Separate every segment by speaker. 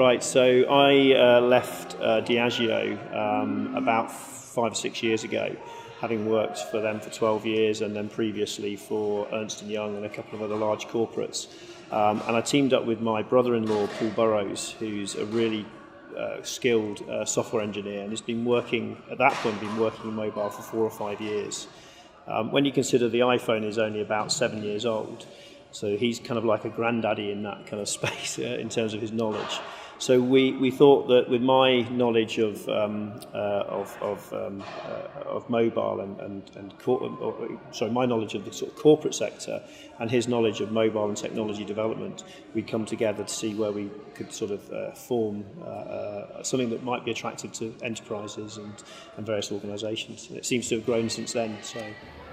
Speaker 1: Right, so I left Diageo about 5 or 6 years ago, having worked for them for 12 years and then previously for Ernst & Young and a couple of other large corporates. And I teamed up with my brother-in-law, Paul Burrows, who's a really skilled software engineer and has been working, at that point, been working in mobile for 4 or 5 years. When you consider the iPhone is only about 7 years old, so he's kind of like a granddaddy in that kind of space in terms of his knowledge. So we thought that with my knowledge of mobile my knowledge of the sort of corporate sector and his knowledge of mobile and technology development, we'd come together to see where we could sort of form something that might be attractive to enterprises and various organisations. And it seems to have grown since then. So.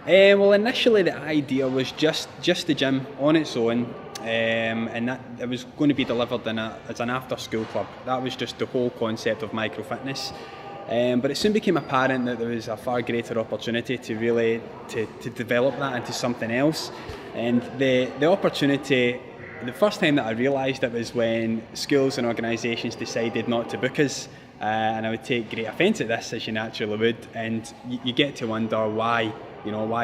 Speaker 2: Well, initially the idea was just the gym on its own, and that it was going to be delivered as an after-school club. That was just the whole concept of microfitness. But it soon became apparent that there was a far greater opportunity to really to develop that into something else. And the opportunity, the first time that I realised it was when schools and organisations decided not to book us. And I would take great offence at this, as you naturally would, and you get to wonder why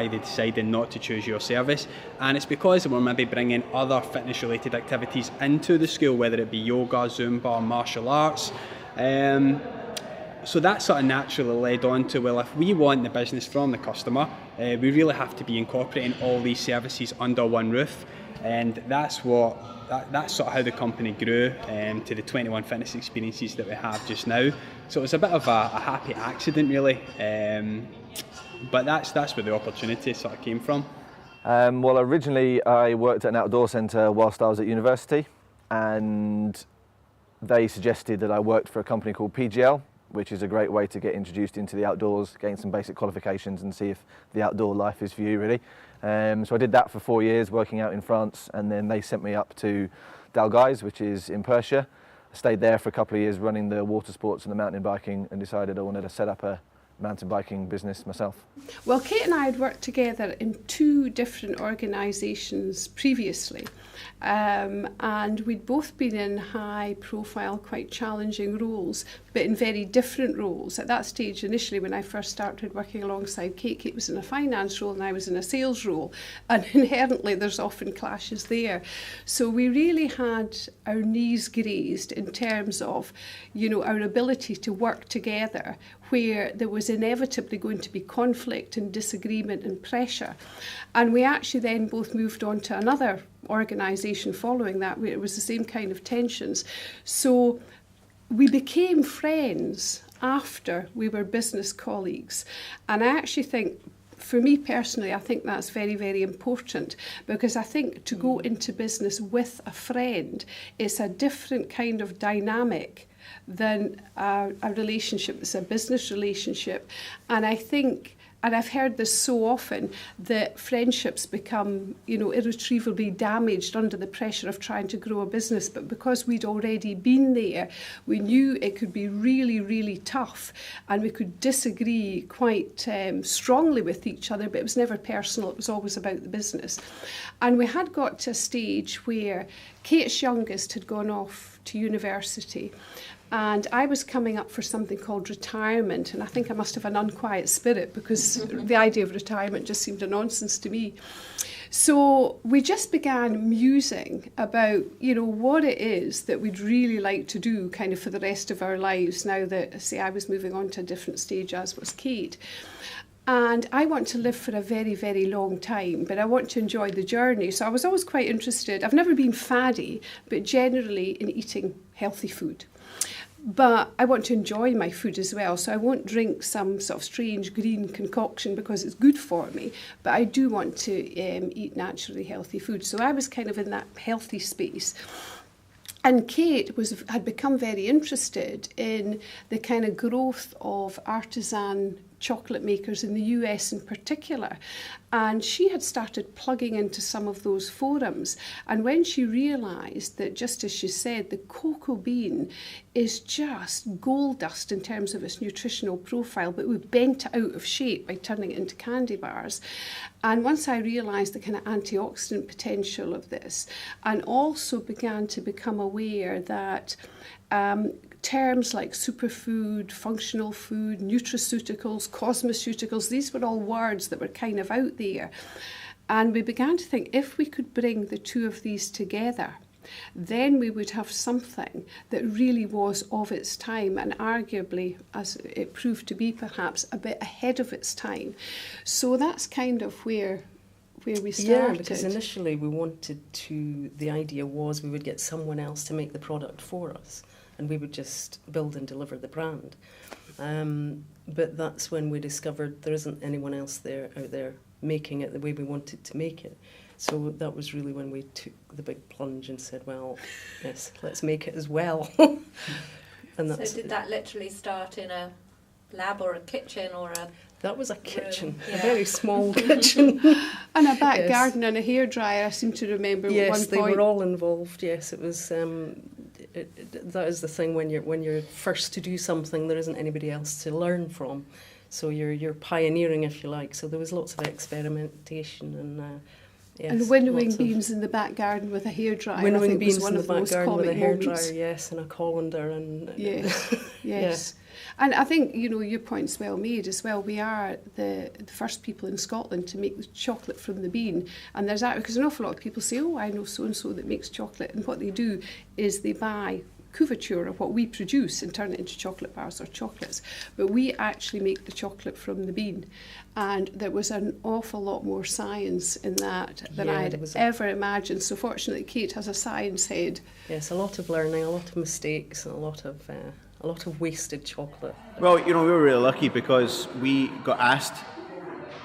Speaker 2: they decided not to choose your service. And it's because we're maybe bringing other fitness related activities into the school, whether it be yoga, Zumba, martial arts. So that sort of naturally led on to, well, if we want the business from the customer, we really have to be incorporating all these services under one roof. And that's sort of how the company grew to the 21 fitness experiences that we have just now. So it was a bit of a happy accident, really. But that's where the opportunity sort of came from.
Speaker 3: Well, originally I worked at an outdoor centre whilst I was at university, and they suggested that I worked for a company called PGL, which is a great way to get introduced into the outdoors, gain some basic qualifications and see if the outdoor life is for you, really. So I did that for 4 years, working out in France, and then they sent me up to Dalgais, which is in Persia. I stayed there for a couple of years running the water sports and the mountain biking, and decided I wanted to set up a mountain biking business myself.
Speaker 4: Well, Kate and I had worked together in 2 different organisations previously, and we'd both been in high profile, quite challenging roles, but in very different roles. At that stage, initially when I first started working alongside Kate, Kate was in a finance role and I was in a sales role, and inherently there's often clashes there. So we really had our knees grazed in terms of, our ability to work together, where there was inevitably going to be conflict and disagreement and pressure. And we actually then both moved on to another organisation following that, where it was the same kind of tensions. So we became friends after we were business colleagues. And I actually think, for me personally, I think that's very, very important, because I think to go into business with a friend is a different kind of dynamic than a relationship that's a business relationship. And I think, and I've heard this so often, that friendships become, irretrievably damaged under the pressure of trying to grow a business. But because we'd already been there, we knew it could be really, really tough, and we could disagree quite strongly with each other, but it was never personal, it was always about the business. And we had got to a stage where Kate's youngest had gone off to university, and I was coming up for something called retirement, and I think I must have an unquiet spirit, because the idea of retirement just seemed a nonsense to me. So we just began musing about, what it is that we'd really like to do kind of for the rest of our lives, now that, say, I was moving on to a different stage, as was Kate. And I want to live for a very, very long time, but I want to enjoy the journey. So I was always quite interested. I've never been faddy, but generally in eating healthy food. But I want to enjoy my food as well, so I won't drink some sort of strange green concoction because it's good for me, but I do want to eat naturally healthy food. So I was kind of in that healthy space. And Kate had become very interested in the kind of growth of artisan chocolate makers in the US in particular. And she had started plugging into some of those forums. And when she realised that, just as she said, the cocoa bean is just gold dust in terms of its nutritional profile, but we bent it out of shape by turning it into candy bars. And once I realised the kind of antioxidant potential of this, and also began to become aware that terms like superfood, functional food, nutraceuticals, cosmeceuticals, these were all words that were kind of out there. And we began to think, if we could bring the two of these together, then we would have something that really was of its time, and arguably, as it proved to be perhaps, a bit ahead of its time. So that's kind of where we started.
Speaker 5: Yeah, because initially the idea was we would get someone else to make the product for us, and we would just build and deliver the brand. But that's when we discovered there isn't anyone else out there making it the way we wanted to make it. So that was really when we took the big plunge and said, well, yes, let's make it as well. And
Speaker 6: so did that literally start in a lab or a kitchen or a...
Speaker 5: That was a kitchen,
Speaker 6: yeah.
Speaker 5: a very small kitchen.
Speaker 4: And a back
Speaker 5: Yes.
Speaker 4: garden and a hairdryer, I seem to remember at one
Speaker 5: Yes,
Speaker 4: point.
Speaker 5: they were all involved. Yes, it was. That is the thing when you're first to do something, there isn't anybody else to learn from, so you're pioneering, if you like. So there was lots of experimentation and. Yes,
Speaker 4: and winnowing
Speaker 5: lots of
Speaker 4: beams in the back garden with a hairdryer. I
Speaker 5: winnowing
Speaker 4: think
Speaker 5: beams
Speaker 4: was one
Speaker 5: in the
Speaker 4: of
Speaker 5: back
Speaker 4: those
Speaker 5: garden with a
Speaker 4: comic
Speaker 5: hairdryer,
Speaker 4: moments.
Speaker 5: yes, and a colander and.
Speaker 4: Yes, yes. And I think, your point's well made as well. We are the first people in Scotland to make the chocolate from the bean. And there's that, because an awful lot of people say, oh, I know so-and-so that makes chocolate. And what they do is they buy couverture of what we produce and turn it into chocolate bars or chocolates. But we actually make the chocolate from the bean. And there was an awful lot more science in that than I had ever imagined. So fortunately, Kate has a science head.
Speaker 5: Yes, a lot of learning, a lot of mistakes, and a lot of wasted chocolate.
Speaker 7: Well, we were really lucky because we got asked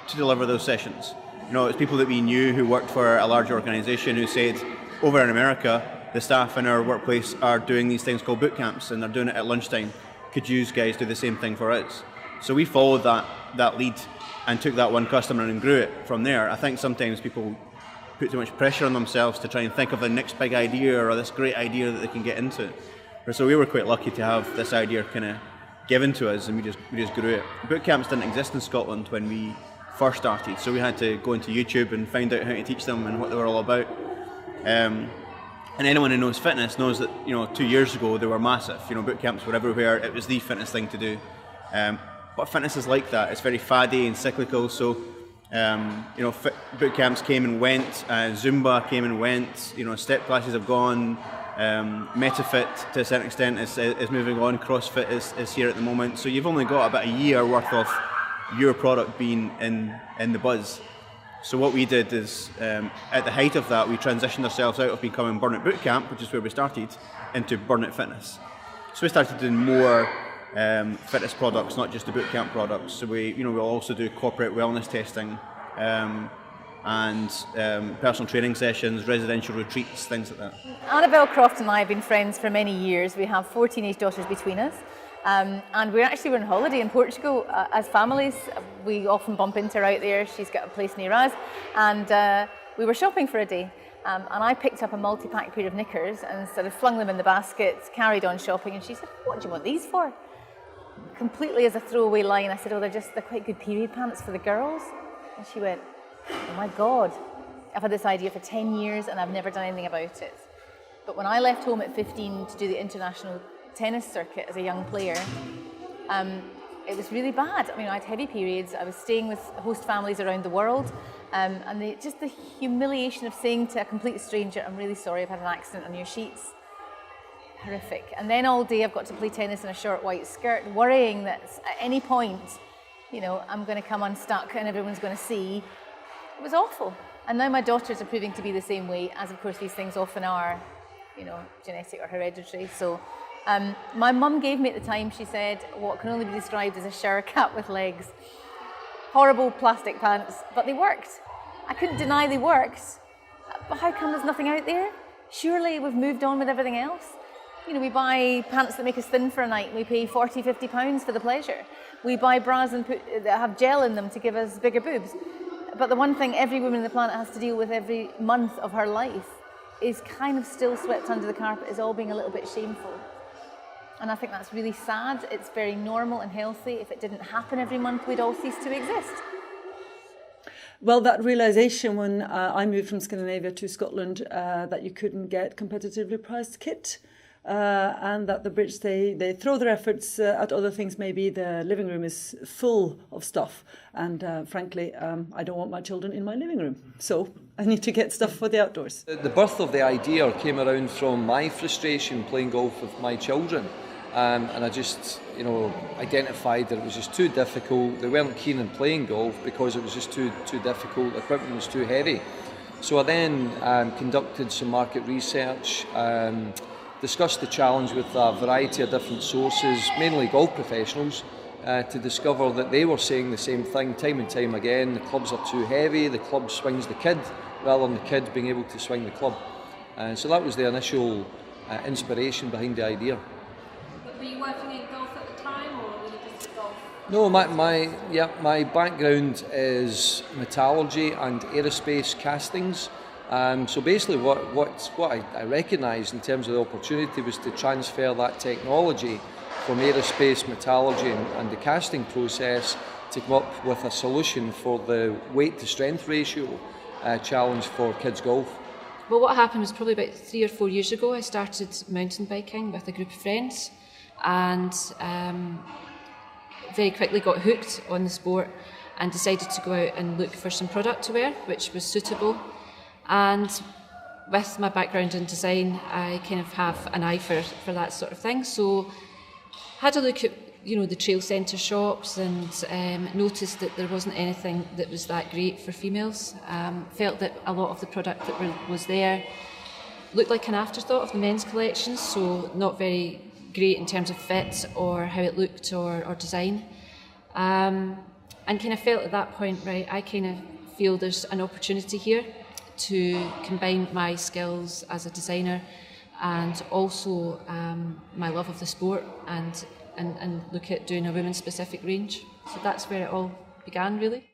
Speaker 7: to deliver those sessions. It's people that we knew who worked for a large organisation who said, over in America, the staff in our workplace are doing these things called boot camps, and they're doing it at lunchtime. Could you guys do the same thing for us? So we followed that lead and took that one customer and grew it from there. I think sometimes people put too much pressure on themselves to try and think of the next big idea or this great idea that they can get into. So we were quite lucky to have this idea kind of given to us, and we just grew it. Boot camps didn't exist in Scotland when we first started, so we had to go into YouTube and find out how to teach them and what they were all about. And anyone who knows fitness knows that 2 years ago they were massive. Boot camps were everywhere. It was the fitness thing to do. But fitness is like that. It's very faddy and cyclical. So boot camps came and went. Zumba came and went. Step classes have gone. MetaFit to a certain extent is moving on. CrossFit is here at the moment. So you've only got about a year worth of your product being in the buzz. So what we did is, at the height of that, we transitioned ourselves out of becoming Burn It Bootcamp, which is where we started, into Burn It Fitness. So we started doing more fitness products, not just the bootcamp products. So we'll also do corporate wellness testing and personal training sessions, residential retreats, things like that.
Speaker 8: Annabelle Croft and I have been friends for many years. We have 4 teenage daughters between us. And we're on holiday in Portugal as families. We often bump into her out there. She's got a place near us. And we were shopping for a day. And I picked up a multi-pack pair of knickers and sort of flung them in the basket, carried on shopping. And she said, what do you want these for? Completely as a throwaway line, I said, oh, they're quite good period pants for the girls. And she went, oh my God, I've had this idea for 10 years and I've never done anything about it. But when I left home at 15 to do the international tennis circuit as a young player, it was really bad. I had heavy periods. I was staying with host families around the world, and just the humiliation of saying to a complete stranger, I'm really sorry, I've had an accident on your sheets. Horrific. And then all day I've got to play tennis in a short white skirt, worrying that at any point, I'm going to come unstuck and everyone's going to see. It was awful. And now my daughters are proving to be the same way, as of course these things often are, genetic or hereditary. So my mum gave me at the time, she said, what can only be described as a shower cap with legs. Horrible plastic pants, but they worked. I couldn't deny they worked. But how come there's nothing out there? Surely we've moved on with everything else. You know, we buy pants that make us thin for a night and we pay 40, 50 pounds for the pleasure. We buy bras that have gel in them to give us bigger boobs. But the one thing every woman on the planet has to deal with every month of her life is kind of still swept under the carpet, is all being a little bit shameful. And I think that's really sad. It's very normal and healthy. If it didn't happen every month, we'd all cease to exist.
Speaker 9: Well, that realisation when I moved from Scandinavia to Scotland that you couldn't get competitively priced kit and that the Brits, they throw their efforts at other things. Maybe the living room is full of stuff and frankly, I don't want my children in my living room. So I need to get stuff for the outdoors.
Speaker 10: The birth of the idea came around from my frustration playing golf with my children. And I just, identified that it was just too difficult. They weren't keen on playing golf because it was just too difficult. The equipment was too heavy. So I then conducted some market research, discussed the challenge with a variety of different sources, mainly golf professionals, to discover that they were saying the same thing time and time again. The clubs are too heavy, the club swings the kid, rather than the kid being able to swing the club. So that was the initial inspiration behind the idea.
Speaker 6: Were you working in golf at the time, or were you just golf?
Speaker 10: No, my background is metallurgy and aerospace castings. So basically, what I recognised in terms of the opportunity was to transfer that technology from aerospace, metallurgy, and the casting process to come up with a solution for the weight to strength ratio challenge for kids golf.
Speaker 11: Well, what happened was probably about 3 or 4 years ago. I started mountain biking with a group of friends, and very quickly got hooked on the sport and decided to go out and look for some product to wear which was suitable. And with my background in design, I kind of have an eye for that sort of thing. So had a look at the trail centre shops and noticed that there wasn't anything that was that great for females. Felt that a lot of the product that was there looked like an afterthought of the men's collections, so not very great in terms of fit or how it looked or design. And kind of felt at that point, right, I kind of feel there's an opportunity here to combine my skills as a designer and also my love of the sport and look at doing a women's specific range. So that's where it all began, really.